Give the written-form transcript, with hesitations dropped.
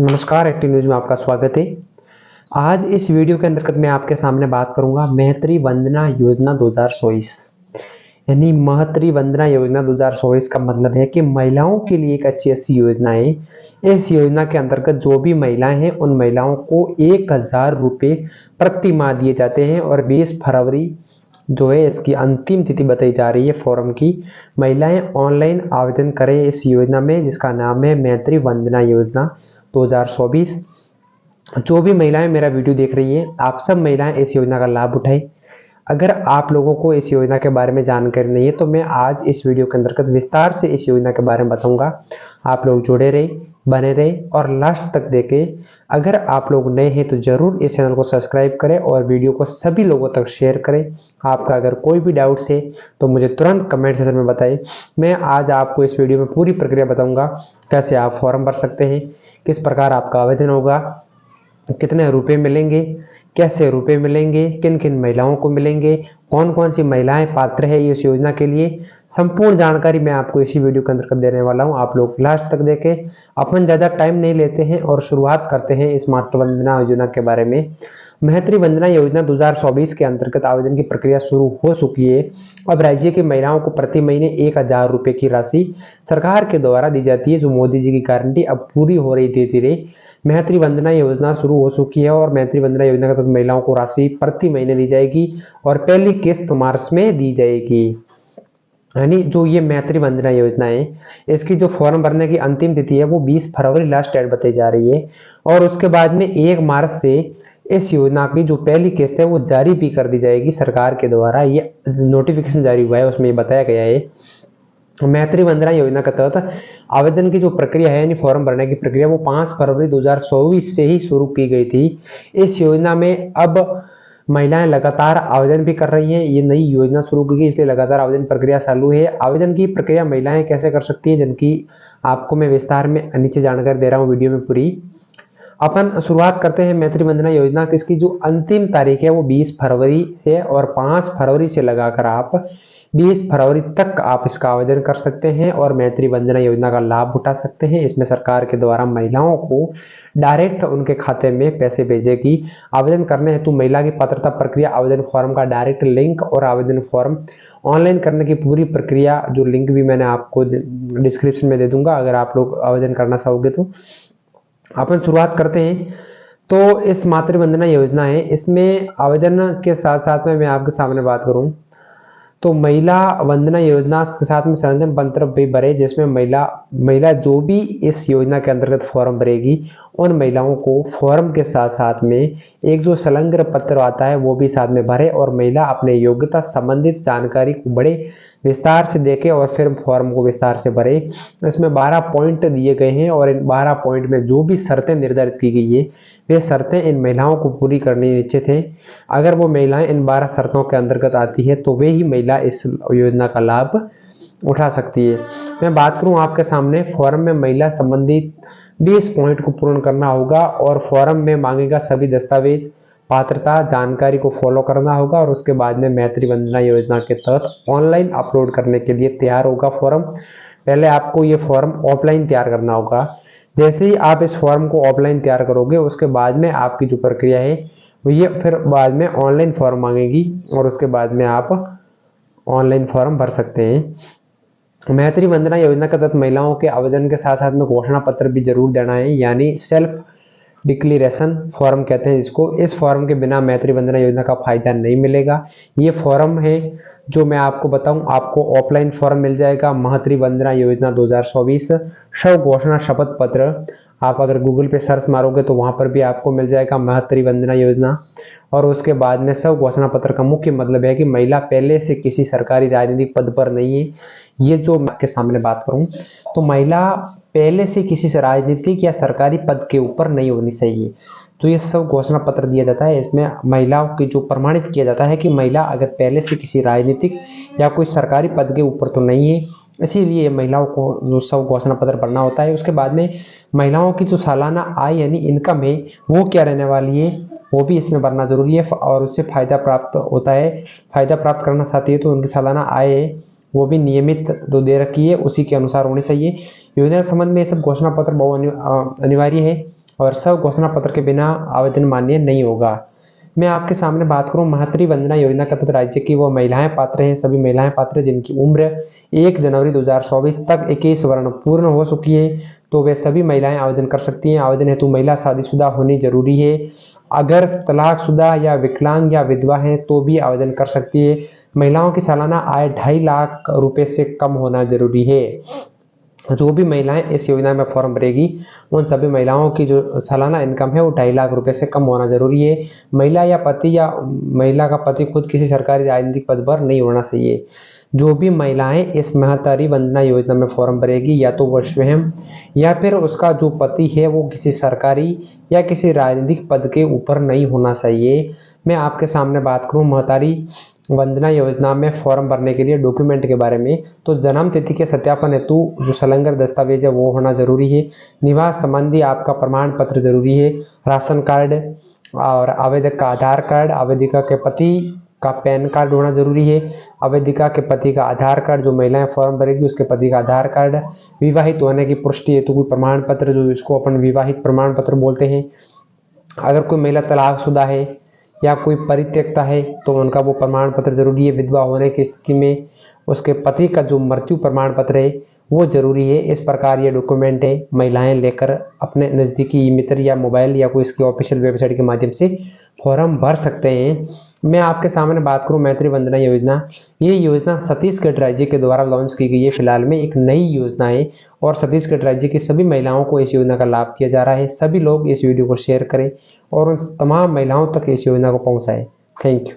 नमस्कार, active news में आपका स्वागत है। आज इस वीडियो के अंतर्गत मैं आपके सामने बात करूंगा महतरी वंदना योजना 2024। यानी महतरी वंदना योजना 2024 का मतलब है कि महिलाओं के लिए एक अच्छी योजना है। इस योजना के अंतर्गत जो भी महिलाएं हैं उन महिलाओं को 1000 रुपये प्रति माह दिए जाते हैं और 20 फरवरी जो है इसकी अंतिम तिथि बताई जा रही है फॉर्म की। महिलाएं ऑनलाइन आवेदन करें इस योजना में, जिसका नाम है महतरी वंदना योजना 2024। जो भी महिलाएं मेरा वीडियो देख रही हैं, आप सब महिलाएं इस योजना का लाभ उठाएं। अगर आप लोगों को इस योजना के बारे में जानकारी नहीं है तो मैं आज इस वीडियो के अंतर्गत विस्तार से इस योजना के बारे में बताऊंगा। आप लोग जुड़े रहे, बने रहे और लास्ट तक देखें। अगर आप लोग नए हैं तो जरूर इस चैनल को सब्सक्राइब करें और वीडियो को सभी लोगों तक शेयर करें। आपका अगर कोई भी डाउट्स है तो मुझे तुरंत कमेंट सेक्शन में बताएं। मैं आज आपको इस वीडियो में पूरी प्रक्रिया बताऊंगा, कैसे आप फॉर्म भर सकते हैं, किस प्रकार आपका आवेदन होगा, कितने रुपए मिलेंगे, कैसे रुपए मिलेंगे, किन किन महिलाओं को मिलेंगे, कौन कौन सी महिलाएं पात्र है इस योजना के लिए। संपूर्ण जानकारी मैं आपको इसी वीडियो के अंतर्गत देने वाला हूं। आप लोग लास्ट तक देखें। अपन ज़्यादा टाइम नहीं लेते हैं और शुरुआत करते हैं इस मातृ वंदना योजना के बारे में। महतरी वंदना योजना 2024 के अंतर्गत आवेदन की प्रक्रिया शुरू हो चुकी है। अब राज्य की महिलाओं को प्रति महीने 1000 रुपये की राशि सरकार के द्वारा दी जाती है, जो मोदी जी की गारंटी अब पूरी हो रही धीरे धीरे। महतरी वंदना योजना शुरू हो चुकी है और महतरी वंदना योजना के तहत महिलाओं को राशि प्रति महीने दी जाएगी और पहली किस्त मार्च में दी जाएगी। यानी जो ये महतरी वंदना योजना है, इसकी जो फॉर्म भरने की अंतिम तिथि है वो 20 फरवरी लास्ट डेट बताई जा रही है और उसके बाद में 1 मार्च से इस योजना की जो पहली किस्त है वो जारी भी कर दी जाएगी सरकार के द्वारा। ये नोटिफिकेशन जारी हुआ है, उसमें ये बताया गया है। महतरी वंदना योजना के तहत आवेदन की जो प्रक्रिया है, यानी फॉर्म भरने की प्रक्रिया, वो 5 फरवरी 2024 से ही शुरू की गई थी। इस योजना में अब महिलाएं लगातार आवेदन भी कर रही हैं। ये नई योजना शुरू की गई इसलिए लगातार आवेदन प्रक्रिया चालू है। आवेदन की प्रक्रिया महिलाएं कैसे कर सकती है, जिनकी आपको मैं विस्तार में नीचे जानकारी दे रहा हूँ वीडियो में पूरी। अपन शुरुआत करते हैं महतरी वंदना योजना की। इसकी जो अंतिम तारीख है वो 20 फरवरी है और 5 फरवरी से लगाकर आप 20 फरवरी तक आप इसका आवेदन कर सकते हैं और महतरी वंदना योजना का लाभ उठा सकते हैं। इसमें सरकार के द्वारा महिलाओं को डायरेक्ट उनके खाते में पैसे भेजेगी। आवेदन करने हेतु महिला की पात्रता प्रक्रिया, आवेदन फॉर्म का डायरेक्ट लिंक और आवेदन फॉर्म ऑनलाइन करने की पूरी प्रक्रिया, जो लिंक भी मैंने आपको डिस्क्रिप्शन में दे दूंगा अगर आप लोग आवेदन करना चाहोगे तो। अपन शुरुआत करते हैं। तो इस मातृ वंदना योजना है, इसमें आवेदन के साथ साथ में मैं आपके सामने बात करूं तो महिला वंदना योजना के साथ में संबंधित पत्र भी भरे, जिसमें महिला जो भी इस योजना के अंतर्गत फॉर्म भरेगी उन महिलाओं को फॉर्म के साथ साथ में एक जो संलग्न पत्र आता है वो भी साथ में भरे और महिला अपने योग्यता संबंधित जानकारी को बड़े विस्तार से देखे और फिर फॉर्म को विस्तार से भरे। इसमें 12 पॉइंट दिए गए हैं और इन 12 पॉइंट में जो भी शर्तें निर्धारित की गई है वे शर्तें इन महिलाओं को पूरी करनी निश्चित है। अगर वो महिलाएं इन 12 शर्तों के अंतर्गत आती है तो वे ही महिला इस योजना का लाभ उठा सकती है। मैं बात करूं आपके सामने, फॉर्म में महिला संबंधित 20 पॉइंट को पूर्ण करना होगा और फॉर्म में मांगेगा सभी दस्तावेज, पात्रता जानकारी को फॉलो करना होगा और उसके बाद में महतरी वंदना योजना के तहत ऑनलाइन अपलोड करने के लिए तैयार होगा फॉर्म। पहले आपको ये फॉर्म ऑफलाइन तैयार करना होगा। जैसे ही आप इस फॉर्म को ऑफलाइन तैयार करोगे उसके बाद में आपकी जो प्रक्रिया है वो ये फिर बाद में ऑनलाइन फॉर्म मांगेगी और उसके बाद में आप ऑनलाइन फॉर्म भर सकते हैं। महतरी वंदना योजना के तहत महिलाओं के आवेदन के साथ साथ में घोषणा पत्र भी जरूर देना है, यानी सेल्फ डिक्लेरेशन फॉर्म कहते हैं इसको। इस फॉर्म के बिना महतरी वंदना योजना का फायदा नहीं मिलेगा। ये फॉर्म है जो मैं आपको बताऊं, आपको ऑफलाइन फॉर्म मिल जाएगा महतरी वंदना योजना 2024 स्व घोषणा शपथ पत्र। आप अगर गूगल पे सर्च मारोगे तो वहां पर भी आपको मिल जाएगा महतरी वंदना योजना। और उसके बाद में स्व घोषणा पत्र का मुख्य मतलब है कि महिला पहले से किसी सरकारी राजनीतिक पद पर नहीं है। ये जो मैं आपके सामने बात करूं तो महिला पहले से किसी से राजनीतिक या सरकारी पद के ऊपर नहीं होनी चाहिए। तो ये सब घोषणा पत्र दिया जाता है, इसमें महिलाओं की जो प्रमाणित किया जाता है कि महिला अगर पहले से किसी राजनीतिक या कोई सरकारी पद के ऊपर तो नहीं है, इसीलिए महिलाओं को जो सब घोषणा पत्र भरना होता है। उसके बाद में महिलाओं की जो सालाना आय यानी इनकम है वो क्या रहने वाली है वो भी इसमें भरना जरूरी है और उससे फायदा प्राप्त होता है। फायदा प्राप्त करना चाहती है तो उनकी सालाना आय है वो भी नियमित जो दे रखी है उसी के अनुसार होनी चाहिए। योजना के संबंध में ये सब घोषणा पत्र बहुत अनिवार्य है और सब घोषणा पत्र के बिना आवेदन मान्य नहीं होगा। मैं आपके सामने बात करूं मातृ वंदना योजना के तहत राज्य की वो महिलाएं पात्र हैं, सभी महिलाएं पात्र हैं जिनकी उम्र 1 जनवरी 2024 तक 21 वर्ण पूर्ण हो चुकी है, तो वे सभी महिलाएं आवेदन कर सकती हैं। आवेदन हेतु महिला शादीशुदा होनी जरूरी है। अगर तलाकशुदा या विकलांग या विधवा है तो भी आवेदन कर सकती है। महिलाओं की सालाना आय 2.5 लाख रुपए से कम होना जरूरी है। जो भी महिलाएं इस योजना में फॉर्म भरेगी उन सभी महिलाओं की जो सालाना इनकम है वो 2.5 लाख रुपए से कम होना जरूरी है। महिला या पति या महिला का पति खुद किसी सरकारी राजनीतिक पद पर नहीं होना चाहिए। जो भी महिलाएं इस महतारी वंदना योजना में फॉर्म भरेगी या तो वो स्वयं या फिर उसका जो पति है वो किसी सरकारी या किसी राजनीतिक पद के ऊपर नहीं होना चाहिए। मैं आपके सामने बात करूं महतारी वंदना योजना में फॉर्म भरने के लिए डॉक्यूमेंट के बारे में, तो जन्म तिथि के सत्यापन हेतु जो संलग्न दस्तावेज है वो होना जरूरी है। निवास संबंधी आपका प्रमाण पत्र जरूरी है। राशन कार्ड और आवेदक का आधार कार्ड, आवेदिका के पति का पैन कार्ड होना जरूरी है। आवेदिका के पति का आधार कार्ड, जो महिलाएं फॉर्म भरेगी उसके पति का आधार कार्ड, विवाहित होने की पुष्टि हेतु कोई प्रमाण पत्र, जो इसको अपन विवाहित प्रमाण पत्र बोलते हैं। अगर कोई महिला तलाकशुदा है या कोई परित्यक्ता है तो उनका वो प्रमाण पत्र जरूरी है। विधवा होने की स्थिति में उसके पति का जो मृत्यु प्रमाण पत्र है वो जरूरी है। इस प्रकार ये डॉक्यूमेंट है महिलाएं लेकर अपने नज़दीकी मित्र या मोबाइल या कोई इसकी ऑफिशियल वेबसाइट के माध्यम से फॉर्म भर सकते हैं। मैं आपके सामने बात करूं मैत्री वंदना योजना, ये योजना छत्तीसगढ़ राज्य के द्वारा लॉन्च की गई है। फिलहाल में एक नई योजना है और छत्तीसगढ़ राज्य की सभी महिलाओं को इस योजना का लाभ दिया जा रहा है। सभी लोग इस वीडियो को शेयर करें और उन तमाम महिलाओं तक इस योजना को पहुंचाएं। Thank you.